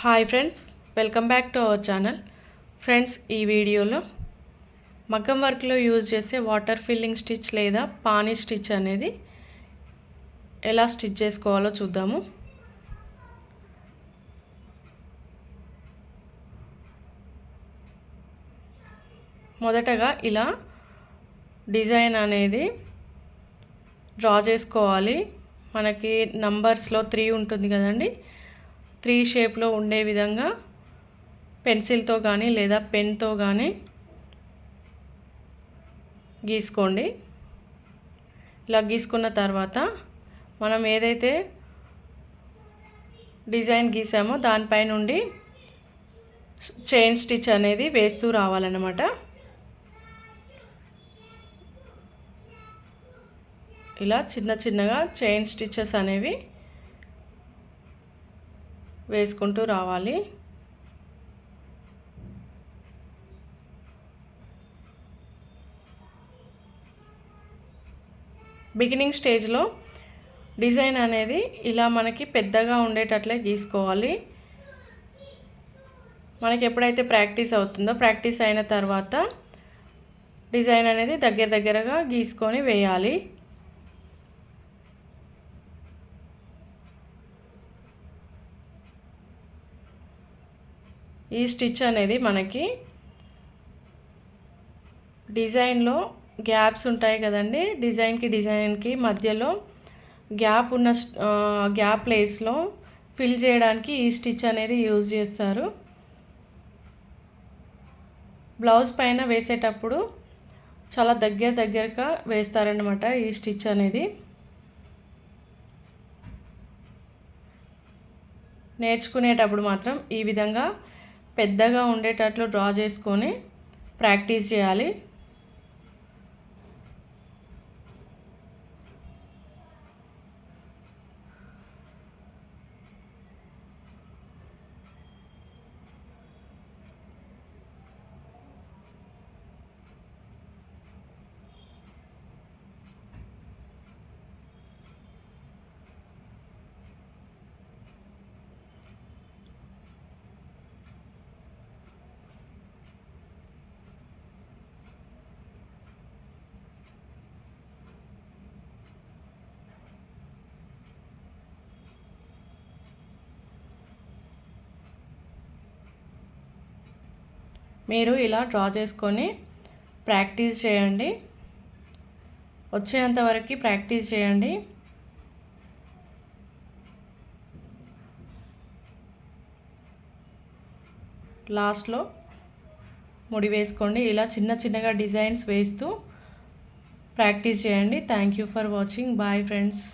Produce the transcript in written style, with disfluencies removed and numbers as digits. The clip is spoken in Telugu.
Hi friends, welcome back to our channel. Friends, ఈ వీడియోలో మగ్గం వర్క్లో యూజ్ చేసే వాటర్ ఫిల్లింగ్ స్టిచ్ లేదా పానీ స్టిచ్ అనేది ఎలా స్టిచ్ చేసుకోవాలో చూద్దాము. మొదటగా ఇలా డిజైన్ అనేది డ్రా చేసుకోవాలి. మనకి నంబర్స్లో 3 ఉంటుంది కదండి. 3 షేప్లో ఉండే విధంగా పెన్సిల్తో కానీ లేదా పెన్తో కానీ గీసుకోండి. ఇలా గీసుకున్న తర్వాత మనం ఏదైతే డిజైన్ గీసామో దానిపై నుండి చైన్ స్టిచ్ అనేది వేస్తూ రావాలన్నమాట. ఇలా చిన్న చిన్నగా చైన్ స్టిచెస్ అనేవి వేసుకుంటూ రావాలి. బిగినింగ్ స్టేజ్లో డిజైన్ అనేది ఇలా మనకి పెద్దగా ఉండేటట్లే గీసుకోవాలి. మనకి ఎప్పుడైతే ప్రాక్టీస్ అవుతుందో, ప్రాక్టీస్ అయిన తర్వాత డిజైన్ అనేది దగ్గరగా గీసుకొని వేయాలి. ఈ స్టిచ్ అనేది మనకి డిజైన్లో గ్యాప్స్ ఉంటాయి కదండి. డిజైన్కి మధ్యలో గ్యాప్ ఉన్న గ్యాప్ ప్లేస్లో ఫిల్ చేయడానికి ఈ స్టిచ్ అనేది యూజ్ చేస్తారు. బ్లౌజ్ పైన వేసేటప్పుడు చాలా దగ్గరగా వేస్తారనమాట ఈ స్టిచ్ అనేది. నేర్చుకునేటప్పుడు మాత్రం ఈ విధంగా పెద్దగా ఉండేటట్లు డ్రా చేసుకొని ప్రాక్టీస్ చేయాలి. మీరు ఇలా డ్రా చేసుకొని ప్రాక్టీస్ చేయండి. వచ్చేంతవరకు ప్రాక్టీస్ చేయండి. లాస్ట్లో ముడి వేసుకోండి. ఇలా చిన్నగా డిజైన్స్ వేస్తూ ప్రాక్టీస్ చేయండి. Thank you for watching. Bye friends.